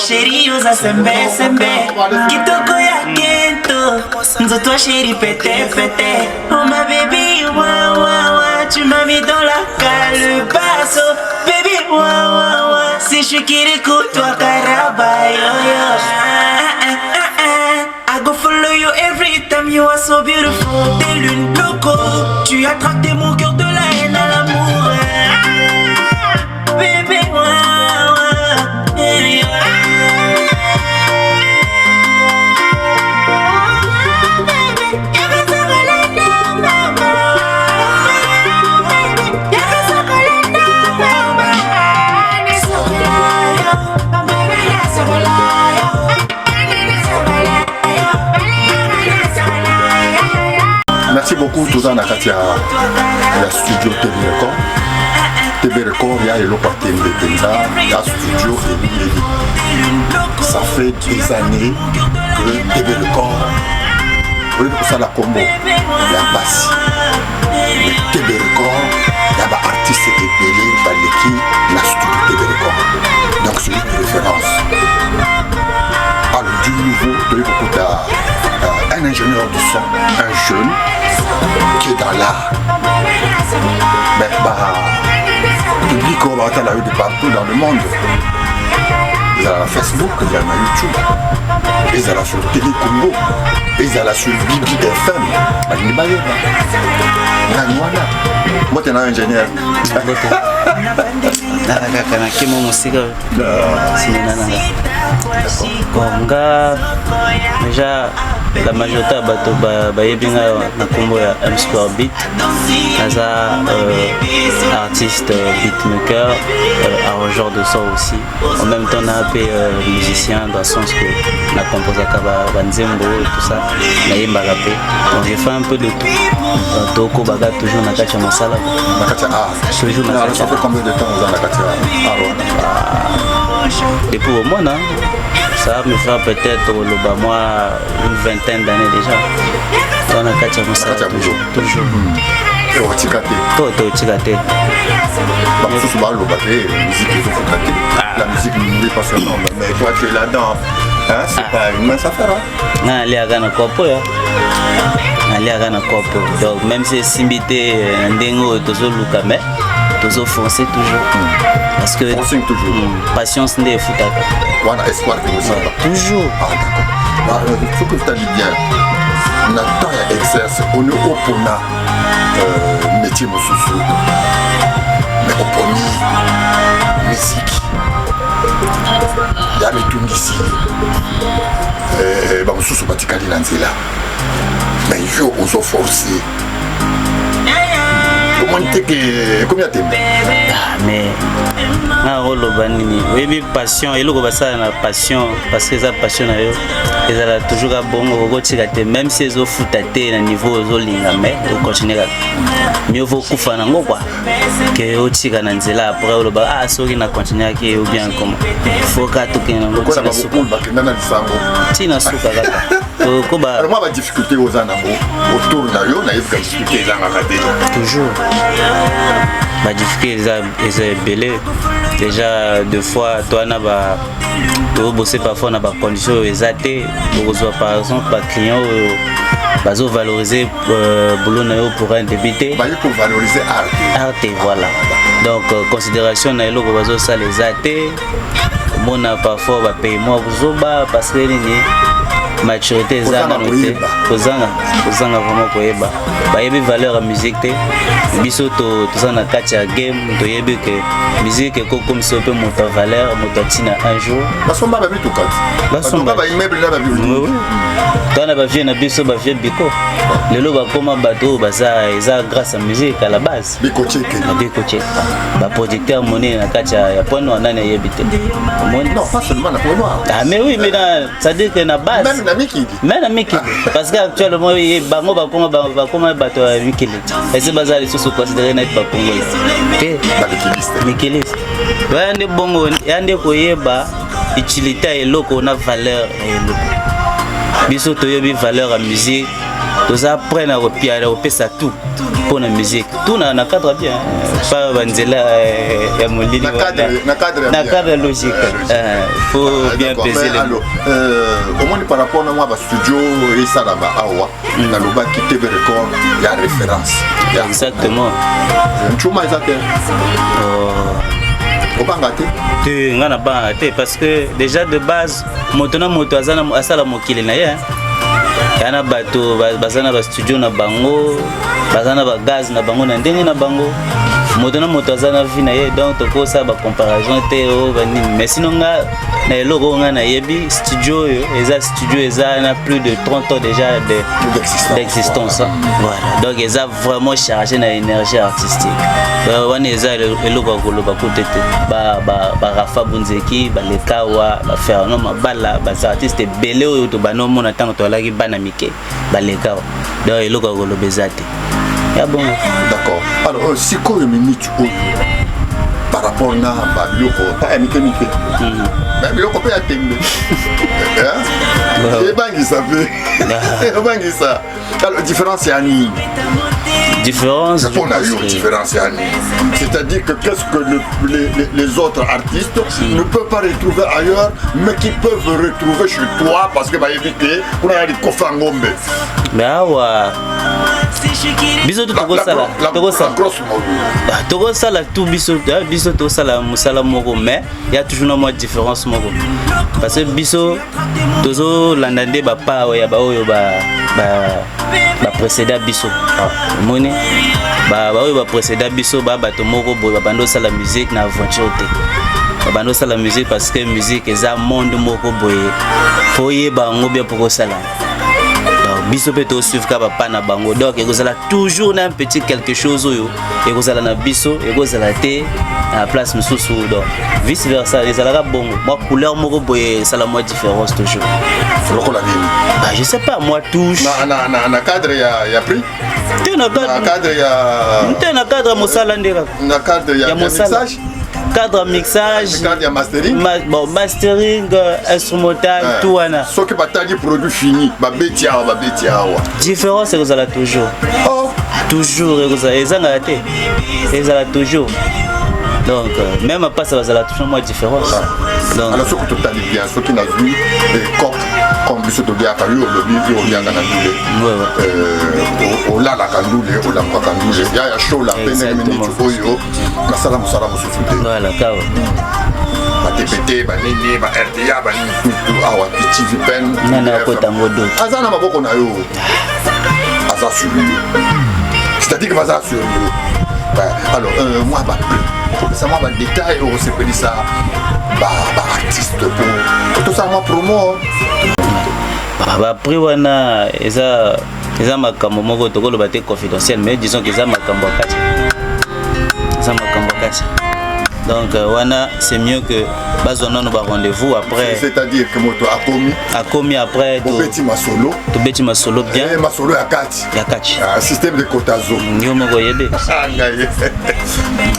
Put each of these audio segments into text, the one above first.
chérie oza sembe sembe kitoko ya kento nzoto chérie pété pété oh ma baby wa wa wa tu m'as mis dans la calebasse oh baby wa wa wa si je suis kirikou toi karaba yo yo I go follow you every time you are so beautiful t'es l'une loco tu as tracté mon cœur de la haine à l'amour baby wa wa Merci beaucoup tous en Akatia la studio TV Record. TV Record, il y a le parti de Tenza, il y a studio et ça fait des années que TV Record, oui, pour ça la combo, il y a Bassi. TV Record, il y a des artistes épelés par l'équipe, la studio TV Record. Donc c'est une référence. Alors du nouveau, tu as un ingénieur de son, un jeune qui est dans l'art. Mais public on va la rue de partout dans le monde. Ils ont Facebook, ils ont YouTube, ils ont sur Télé Congo, ils ont sur Bibi FM. Moi tu es un ingénieur. Déjà la majorité de bateau bayebinga na kombo ya M Square Beat naza artiste beatmaker arrangeur de son aussi en même temps na pe musicien dans le sens que na composaka ba nzembo et tout ça na yembaka pe donc j'ai fait un peu de tout toko baga toujours na kati ya masala na kati ya toujours na kati ça fait combien de temps vous en na kati ya depuis au moins ça va me faire peut-être une vingtaine d'années déjà. On a quatre ans, toujours. Et on va ticater. La musique n'est pas seulement, mais toi tu es là-dedans. Hein? C'est pas une mince affaire. Non, il y a un copo. Donc même si c'est simbité, ndengo, toujours lucamé. Toujours foncer toujours. Parce que patience n'est foutaka. Voilà, espoir que vous avez. Toujours. Ah d'accord. Il faut que tu as dit bien. On a tant d'exercice. On est au pona métier moussousou. Mais au poni musique. Il y a mes tours ici. Bah moussousou batikali nanzela. Mais il faut aussi forcer. Combien de temps? Mais oui, passion et le ça la passion parce que ça passion ils ont toujours un bon même si ils ont fouté à niveau mais au continuer mieux vaut kufa nango quoi que au tika nanzela après au ah sorry na continuer qui ou bien comment faut qu'à tout nango tina suka kaka ko ba moi ba difficulté aux anamo autour na yo na yeba difficulté za ngaka toujours ma difficulté est belé déjà deux fois toi na ba to bosser parfois na ba conditions exaté par exemple pas client bazo valoriser boulot na yo pour un débuté pour valoriser art voilà donc considération na eloko bazo ça les athées mona parfois ba paiement bozoba parce que ni maturité ezanga noté kozanga vraiment koyeba bayebi valeur ya musique te biso to ça na kati ya game toyebi que musique eko comme so pe moto valeur moto tina un jour basomba ba bitu kati basomba ba immeuble na ba bitu tona ba vie na biso ba vie biko lelo ba koma bato baza eza grâce à musique à la base biko cheke ba producteur moné na kati ya pono nani yebi te non pas seulement na pono ah mais oui mais ça dit que na base même na Mikili parce que actuellement bango bakoma bato ya Mikili ese bazali sous considéré na pas congolais te Mikili bande bongo yande koyeba utilité eloko na valeur eloko biso toyebi valeur ya musique Tout ça après na repia ça tout pour la musique. Tout na cadre bien. Pas banzela ya molili na cadre logique. Faut bien peser les mots. Au moins par rapport à moi studio et ça là-bas awa na loba qui TV record il y a référence. Exactement. Chuma exactement. Parce que déjà de base moto azala mokili na ye yana bato bazana ba studio na bango bazana ba gaz na bango na ndenge na bango moto azana vie na ye donc toko sa ba comparaison te o bani mais sinon nga na eloko nga na yebi studio eza na plus de 30 ans déjà d'existence. Voilà, donc eza vraiment chargé na énergie artistique. Wana eza eloko koloba kotete ba Rafa Bunzeki ba Lekawa ba Fernand Mabala ba artiste belé oyo to banomo na tango to laki bana mike ba Lekawa donc eloko koloba ezate. Ah bon. D'accord. Alors, si quoi le minute par rapport à Babioko, pas Mike. Mais Bioko peut atteindre. Et bangi ça fait. Bangi ça. Alors, différence c'est Annie. Différence. C'est-à-dire que qu'est-ce que les autres artistes ne peuvent pas retrouver ailleurs, mais qui peuvent retrouver chez toi parce que va éviter pour aller kofangombe. Mais awa. Biso toko sala tout biso to sala musala moko mais il y a toujours une différence moko parce que biso tozo landande ba pa ya ba oyo ba précédent biso moni ba oyo ba précédent biso ba bato moko boy ba bando sala musique na aventure te ba bando sala musique parce que musique eza monde moko boy faut yeba ngo bien pour sala biso peut suivre ka papa na bango donc ekozala toujours na un petit quelque chose oyo ekozala na biso ekozala te à place mususu donc vice versa ezalaka bongo moi couleur moko boye sala moi différence toujours lokola nini bah je sais pas moi touche na cadre ya prix te na cadre mosala ndeka na cadre ya mixage cadre mixage, cadre mastering, bon mastering, instrumental, tout wana. Ce qui bataille produit fini, babetia. Différence c'est que ça l'a toujours. Oh. Toujours et ça l'a toujours. Donc même pas ça va toujours moins différence. Donc alors ce que tu as dit bien, ce qui n'a vu les copes comme ce que tu as vu au lobby au bien dans la douleur. Au la candoule, au la candoule. Il y a chaud la peine minute oyo. La salam souffle. Voilà, kawa. Ba TPT, ba nini, ba RDA, ba nini tout awa petit vipen. Nana kota ngodo. Azana maboko na yo. Aza sur lui. C'est-à-dire que va sur lui. Alors moi bah ça moi détail au c'est ça artiste pour tout ça moi promo prix wana eza makambo moko tokolo bate confidentiel mais disons que eza makambo kati donc wana c'est mieux que bazona no ba rendez-vous après c'est-à-dire que moto a commis après to beti masolo bien et masolo ya kati un système de cotazo nyo moko yebe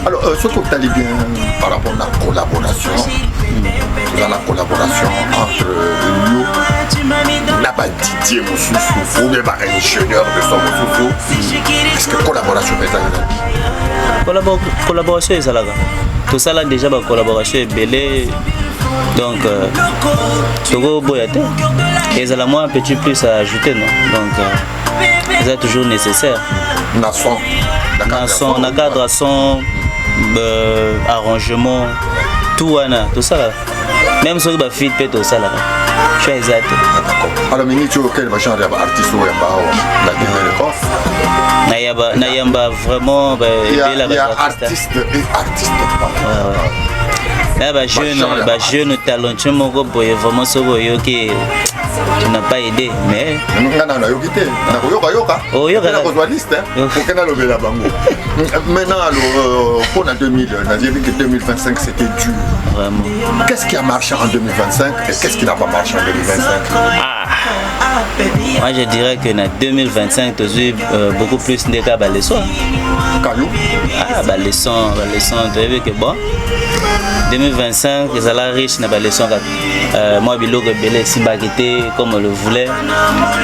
alors ce que tu as dit bien par rapport à la collaboration entre nous n'a pas Didier Moussoussou ou même un ingénieur de son Moussoussou est-ce que collaboration est collaboration est là tout ça là déjà ma collaboration est belée donc Togo Boyate et ça moi un petit plus à ajouter non donc c'est toujours nécessaire na cadre à son arrangement tout ça là même si on fit peut tout ça là je suis exact alors mais tu quel va changer artiste ou la Nayamba vraiment il y a artiste et artiste là jeune talentueux moko boye vraiment so boye que tu n'as pas aidé mais maintenant pour 2025 c'était dur vraiment. Qu'est-ce qui a marché en 2025 et qu'est-ce qui n'a pas marché en 2025? Moi je dirais que en 2025, tu as beaucoup plus de cas de leçons. Ah, bah leçons, tu as vu que bon. 2025, ils allaient riches dans les leçons. Moi, je suis si baguetté comme on le voulait.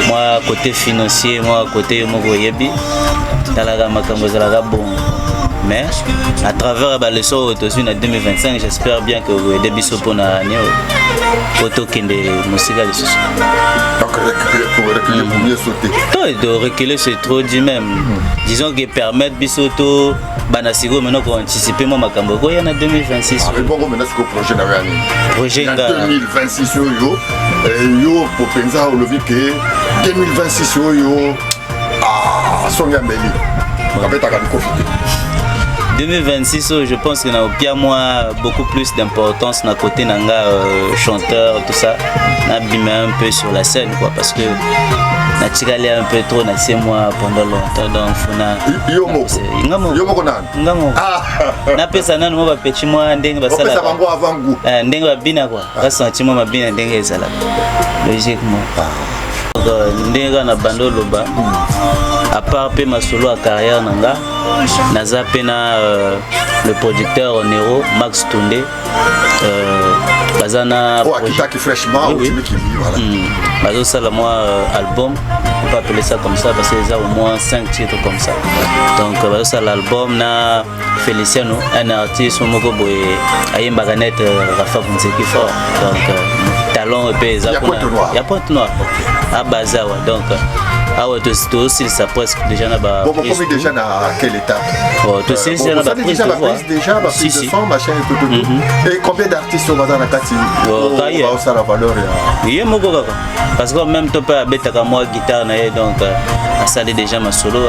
Moi, côté financier, moi, côté Mogoyebi, bon. Mais à travers les leçons en 2025, j'espère bien que vous avez des bisous pour la photo qui est de musique. Donc, reculer pour mieux sauter. De reculer, c'est trop dit même. Disons que permettre bisous. Banasigo maintenant qu'on anticipe moi makambo ko yana 2026. Ah mais bon maintenant ce projet na yani. Projet nga 2026 yo pour pensa au levi que 2026 yo songa mbeli. On va pas profiter. 2026 je pense que na pia moi beaucoup plus d'importance na côté nanga chanteur tout ça na bimé un peu sur la scène quoi parce que na tikali un peu trop na c'est moi pendant longtemps donc fona yomoko ngamo na pesa nanu mo ba petit moi ndenge ba sala pesa bango avant goût ndenge ba bina quoi ba sentiment ma bina ndenge ezala logiquement ndenge na bando loba à part pe ma solo à carrière nanga naza pena le producteur Nero Max Tunde bazana qui fraîchement voilà bazo sala moi album on peut appeler ça comme ça parce que ça au moins 5 titres comme ça donc bazo sala album na Feliciano un artiste moko boye ayemba net Rafa Kunzeki fort donc talent et puis il y a Pointe Noire à Bazawa donc ah ouais, tu aussi ça presque déjà na ba. Bon, comment déjà à quelle étape? Oh, tu sais déjà na ba prise de voix. Déjà ba prise de son machin et tout. Et combien d'artistes sont dans la Kati? Oh, ça la valeur ya. Yé moko kaka. Parce que même tu peux betaka moi guitare na donc ça déjà ma solo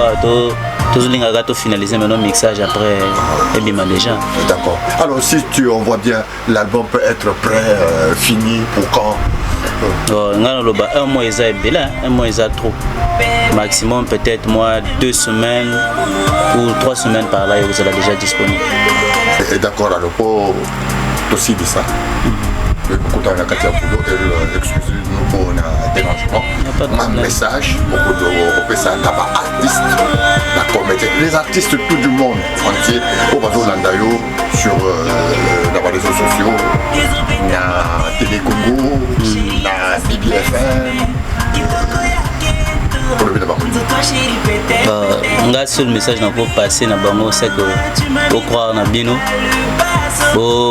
to linga gato finaliser maintenant mixage après et bien déjà. D'accord. Alors si on voit bien l'album peut être prêt fini pour quand? Un mois ils ont un mois ils ont trop maximum peut-être moi 2 semaines ou 3 semaines par là et vous êtes déjà disponible. Et d'accord alors pour aussi de ça quand on a Katia Boulot excusez-nous pour un dérangement un message au peut ça artiste la comédie les artistes tout du monde entier au bateau Landayo sur les réseaux sociaux na Télé Congo na BBFM nga seul message na pour passer na bango c'est que pour croire na bino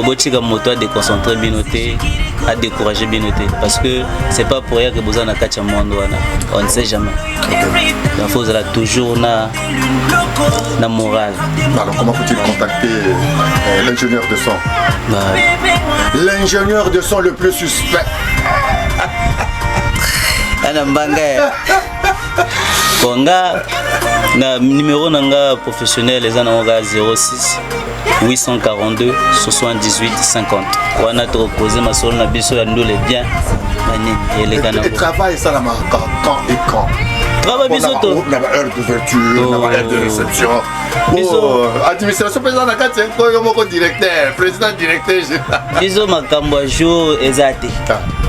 botika moto a déconcentrer binoté à décourager binoté parce que c'est pas pour rien que vous en a katia monde on ne sait jamais il faut toujours na morale. Alors comment faut-il contacter l'ingénieur de son? L'ingénieur de son le plus suspect. Ana mbanga Konga na numéro nanga professionnel les ananga 06 842 78 50. Wana to poser ma solo na biso ya ndole bien. Et travail ça la marque quand et quand. Travail bisoto. Na heure d'ouverture, na heure de réception. Administration président na kati ko yo moko directeur, président directeur. Biso makambo jour ezate.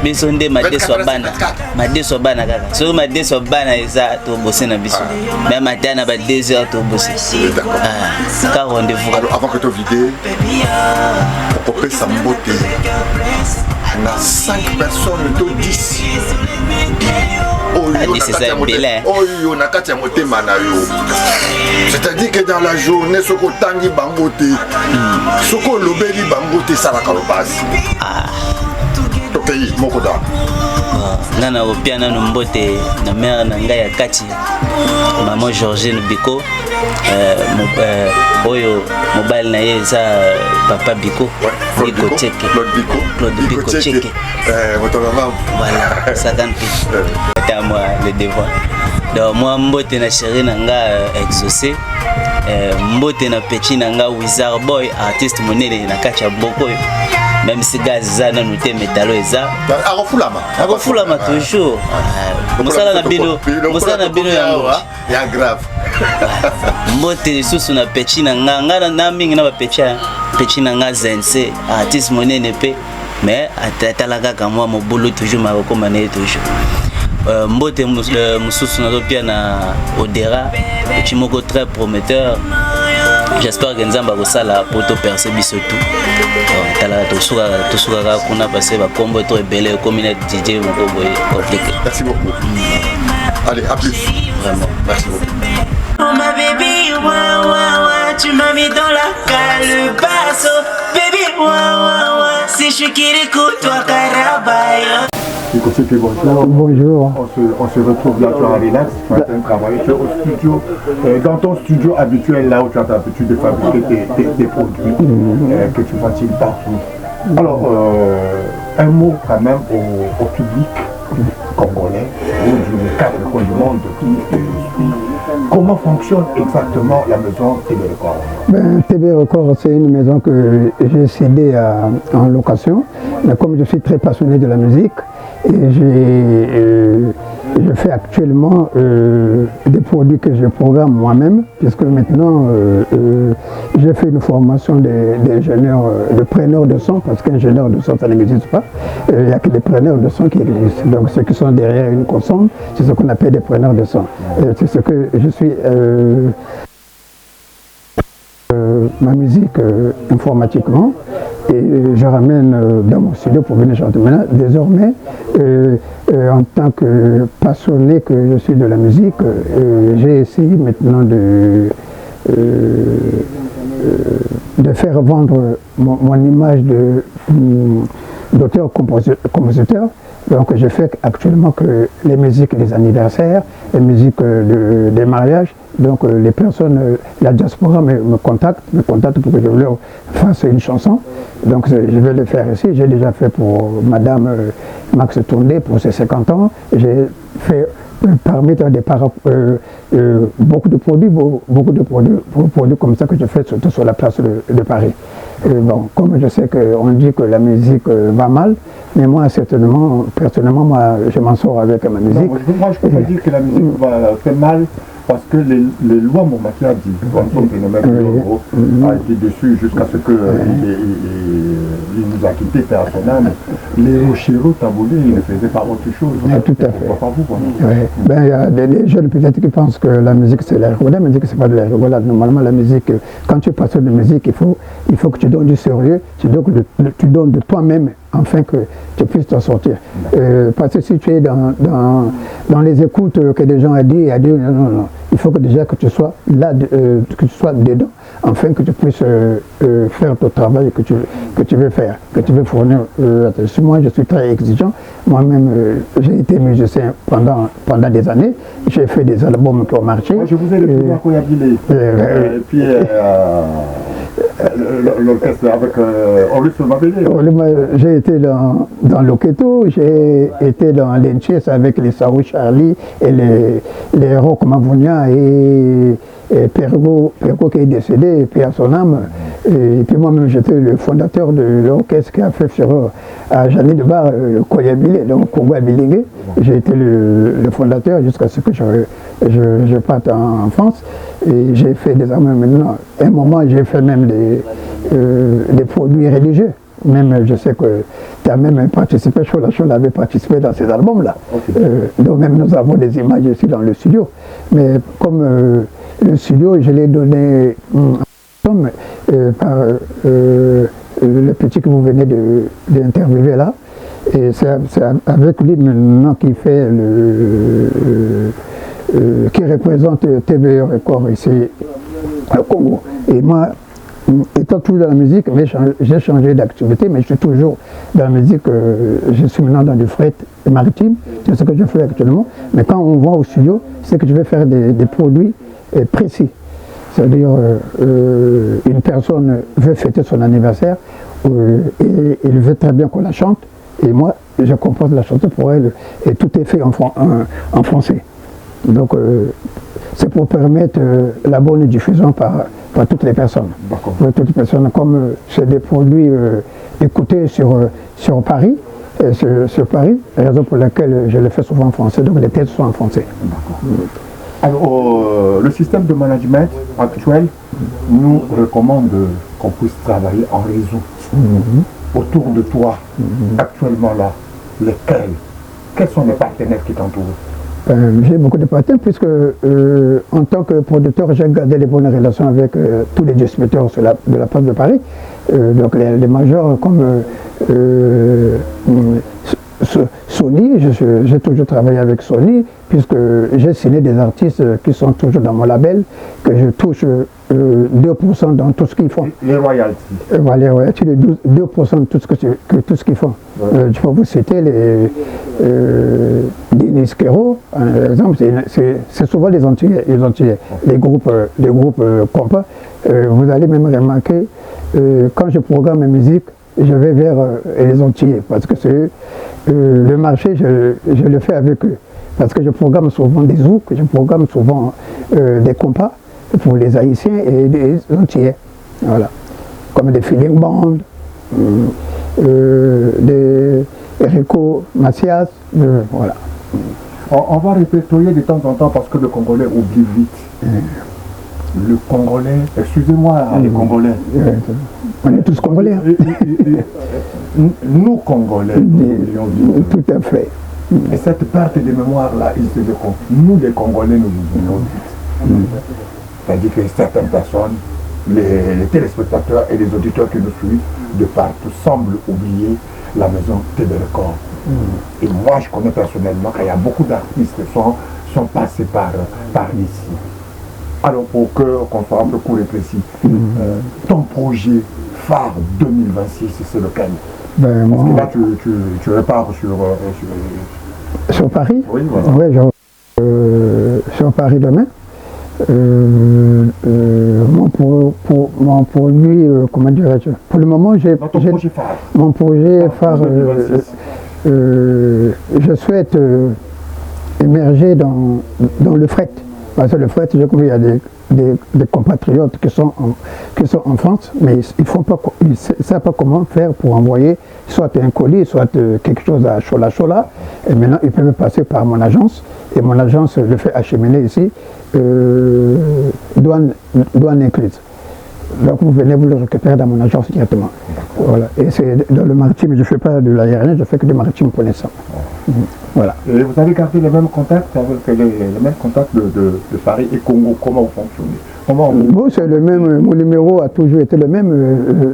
Biso nde madeso bana. Madeso bana kaka. So madeso bana eza to bosser na biso. Mais matin na ba 2 heures to bosser. Car rendez-vous. Alors avant que tu vides pour couper sa beauté. On a 5 personnes to 10. C'est-à-dire que dans la journée, ce qu'on tangi bangote, ce qu'on lobeli bangote, ça la calobase. Au pays, Mokoda. Nana au piano mbote na mère nanga ya kati maman Georgine Biko oyo mobile na ye za papa Biko Biko Cheke Claude Biko Cheke votre maman voilà 50 à moi le devoir donc moi mbote na chérie nanga exaucé mbote na petit nanga Wizard Boy artiste monele na kati ya boko même si Gazana nous te métallo eza Arofulama toujours Mosala na bino ya grave mbote susu na pechi na nganga na mingi na ba pechi na nga zense artiste monene pe mais atalaka kama mobulu toujours maroko mané toujours mbote mususu nazopia na Odera petit moko très prometteur. J'espère que Nzamba akosala po to percer biso tout. Tala tosukaka kuna parce que bakombo to ebele comme une DJ moko boye compliqué. Merci beaucoup. Allez, à plus. Vraiment, merci beaucoup. Oh ma baby, wa wa wa, tu m'as mis dans la calebasse. Oh baby, wa wa wa, si je suis Kirikou, toi Karabayo. Bonjour. Bonjour. On se retrouve là sur la Relax. Tu es en train de travailler au studio. Dans ton studio habituel, là où tu as l'habitude de fabriquer tes produits que tu ventiles partout. Alors, un mot quand même au public congolais ou du cadre du monde qui comment fonctionne exactement la maison TB Record? TB Record, c'est une maison que j'ai cédée en location. Mais comme je suis très passionné de la musique, et je fais actuellement des produits que je programme moi-même, puisque maintenant j'ai fait une formation d'ingénieur, de preneur de son, parce qu'ingénieur de son ça n'existe pas. Il n'y a que des preneurs de son qui existent. Donc ceux qui sont derrière une console, c'est ce qu'on appelle des preneurs de son. C'est ce que je suis ma musique informatiquement et je ramène dans mon studio pour venir chanter. Maintenant, désormais, en tant que passionné que je suis de la musique, j'ai essayé maintenant de faire vendre mon image d'auteur-compositeur. Donc je fais actuellement que les musiques des anniversaires, les musiques des mariages. Donc les personnes, la diaspora me contacte pour que je leur fasse une chanson. Donc je vais le faire ici. J'ai déjà fait pour Madame Max Tourné pour ses 50 ans. J'ai fait parmi beaucoup de produits comme ça que je fais surtout sur la place de Paris. Bon, comme je sais qu'on dit que la musique va mal, mais moi personnellement, moi je m'en sors avec ma musique. Non, moi je peux pas dire que la musique fait mal parce que les lois en matière de phénomène a été dessus jusqu'à ce qu'il nous a quitté par son âme. Les Rochero Taboulé, il ne faisait pas autre chose. Tout à fait. Pas vous, il y a des jeunes peut-être qui pensent que la musique c'est la rigolade. La musique c'est pas de la rigolade. Normalement la musique, quand tu passes de musique, il faut que tu donnes du sérieux, tu donnes de toi-même afin que tu puisses t'en sortir. Parce que si tu es dans les écoutes que des gens ont dit, non. Il faut que déjà que tu sois là, que tu sois dedans, afin que tu puisses faire ton travail que tu veux faire, que tu veux fournir. Moi, je suis très exigeant. Moi-même, j'ai été musicien pendant des années. J'ai fait des albums qui ont marché. Moi, je vous ai découvert quand il y a et puis l'orchestre avec Auguste Mabélé. J'ai été dans Loketo, j'ai été dans l'Enchès avec les Saoud Charlie et les Rock Mavounia et Pergo qui est décédé, et puis à son âme. Et puis moi-même j'étais le fondateur de l'orchestre qui a fait sur à Jeanne de Bar, Koyabile, donc Congo Abilingue. J'ai été le fondateur jusqu'à ce que je parte en France. Et j'ai fait des armes maintenant. À un moment, j'ai fait même des produits religieux. Même, je sais que tu as même participé, Chola avait participé dans ces albums-là. Okay. Donc même nous avons des images ici dans le studio. Mais comme le studio, je l'ai donné par le petit que vous venez d'interviewer là. Et c'est avec lui maintenant qui fait qui représente TB Record ici au Congo. Et moi, étant toujours dans la musique, mais j'ai changé d'activité, mais je suis toujours dans la musique. Je suis maintenant dans du fret maritime, c'est ce que je fais actuellement. Mais quand on va au studio, c'est que je vais faire des produits précis. C'est-à-dire, une personne veut fêter son anniversaire et il veut très bien qu'on la chante. Et moi, je compose la chanson pour elle et tout est fait en français. Donc, c'est pour permettre la bonne diffusion par toutes les personnes. Pour toutes les personnes, comme c'est des produits écoutés sur Paris, sur Paris, raison pour laquelle je le fais souvent en français, donc les textes sont en français. Alors, le système de management actuel nous recommande qu'on puisse travailler en réseau. Autour de toi, actuellement là, lesquels Quels sont les partenaires qui t'entourent? J'ai beaucoup de partenaires puisque en tant que producteur, j'ai gardé les bonnes relations avec tous les distributeurs de la place de Paris. Donc les majors comme Sony, j'ai toujours travaillé avec Sony puisque j'ai signé des artistes qui sont toujours dans mon label, que je touche 2% dans tout ce qu'ils font. Les royalties. Voilà, les royalties de 2% de tout ce qu'ils font. Ouais. Je peux vous citer les Denis Quero, par exemple, c'est souvent les Antillais, les groupes compas. Vous allez même remarquer, quand je programme ma musique, je vais vers les Antillais, parce que c'est le marché, je le fais avec eux. Parce que je programme souvent des zouks, je programme souvent des compas pour les Haïtiens et les Antillais. Voilà. Comme des feeling bands, des Rico Macias, voilà. On va répertorier de temps en temps parce que le Congolais oublie vite. Le Congolais, excusez-moi les Congolais. On est tous Congolais. Nous Congolais, nous oublions vite. Tout à fait. Et cette perte de mémoire-là, nous les Congolais, nous oublions vite. C'est-à-dire que certaines personnes, les téléspectateurs et les auditeurs qui nous suivent de partout semblent oublier la maison TB Records. Et moi, je connais personnellement qu'il y a beaucoup d'artistes qui sont passés par ici. Alors, pour qu'on soit un peu court et précis, ton projet phare 2026, c'est lequel? Ben, parce que là, tu repars sur Paris? Oui, voilà. Ouais, sur Paris demain. Mon produit, comment dirais-je? Pour le moment, j'ai mon projet phare. Je souhaite émerger dans le fret. Parce que le fret, je crois qu'il y a des compatriotes qui sont en France, mais ils ne savent pas comment faire pour envoyer soit un colis, soit quelque chose à Chola. Et maintenant, ils peuvent passer par mon agence. Et mon agence le fait acheminer ici, douane incluse. Donc vous venez vous le récupérer dans mon agence directement. Voilà. Et c'est dans le maritime, je ne fais pas de l'aérien, je fais que du maritime pour l'instant. Voilà. Et vous avez gardé les mêmes contacts avec les mêmes contacts de Paris et Congo. Comment vous fonctionnez? Bon, c'est le même, mon numéro a toujours été le même,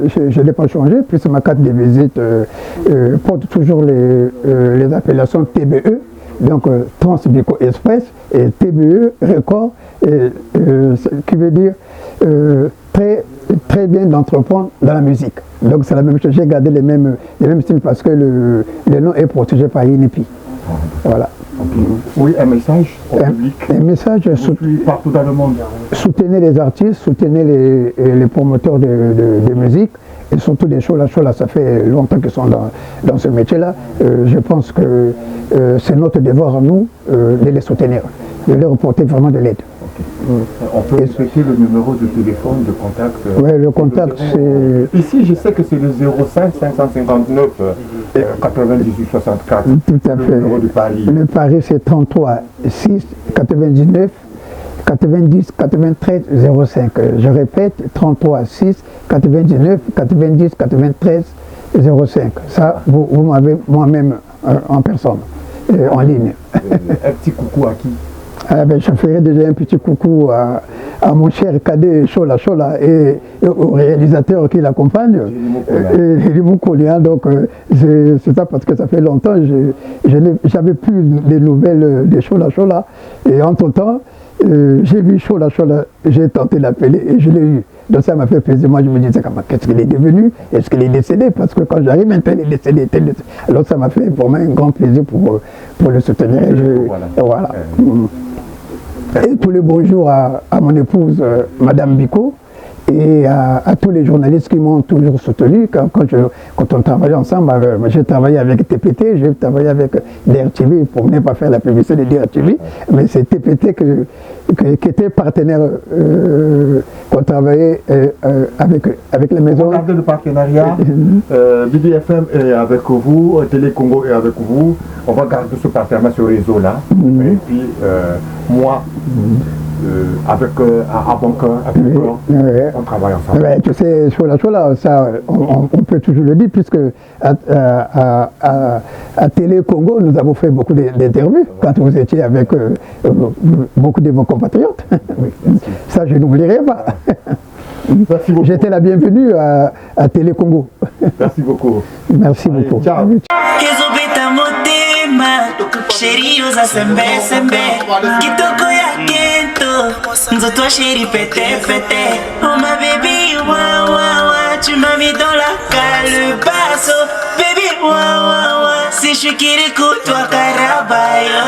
je ne l'ai pas changé, puisque ma carte de visite porte toujours les appellations TBE, donc Transbico Express, et TBE Record, qui veut dire très bien d'entreprendre dans la musique. Donc c'est la même chose, j'ai gardé les mêmes styles parce que le nom est protégé par INEPI. Voilà. Oui, un message au public. Un message partout dans le monde. Soutenez les artistes, soutenez les promoteurs de musique et surtout des shows. Là, ça fait longtemps qu'ils sont dans ce métier-là. Je pense que c'est notre devoir à nous de les soutenir, de leur apporter vraiment de l'aide. On peut respecter le numéro de téléphone, de contact. Oui, le contact c'est... Ici, je sais que c'est le 05 559 98 64. Tout à fait. Le numéro du Paris. Le Paris, c'est 33 6 99 90 93 05. Je répète, 33 6 99 90 93 05. Ça, vous m'avez moi-même en personne, en ligne. Un petit coucou à qui? Je ferai déjà un petit coucou à mon cher cadet Chola et au réalisateur qui l'accompagne, Elimou Kolia. Donc c'est ça parce que ça fait longtemps, j'avais plus les nouvelles de Chola. Et entre-temps, j'ai vu Chola, j'ai tenté d'appeler et je l'ai eu. Donc ça m'a fait plaisir. Moi je me disais, qu'est-ce qu'il est devenu? Est-ce qu'il est décédé? Parce que quand j'arrive, tel est décédé. Alors ça m'a fait vraiment un grand plaisir pour le soutenir. Voilà. Et tous les bonjours à mon épouse, Madame Biko, et à tous les journalistes qui m'ont toujours soutenu. Quand on travaillait ensemble, j'ai travaillé avec TPT, j'ai travaillé avec DRTV, pour ne pas faire la publicité de DRTV, mais c'est TPT qui était partenaire, qu'on travaillait avec la maison. On a le partenariat, BDFM est avec vous, Télé Congo est avec vous, on va garder ce partenariat, ce réseau-là, et puis moi, avec un bon cœur, avec le corps, on travaille ensemble. Ouais, tu sais, Chola, ça, on peut toujours le dire, puisque à Télé Congo, nous avons fait beaucoup d'interviews quand vous étiez avec beaucoup de vos compatriotes. Oui, ça, je n'oublierai pas. Merci beaucoup. J'étais la bienvenue à Télé Congo. Merci beaucoup. Merci beaucoup. Ciao. Kezobeta motema sheri oza sembe sembe kitoko ya kento nzoto sheri pete pete oh my baby wa wa wa tu m'as mis dans la calebasso baby wa wa wa si je suis kirikou toi karabayo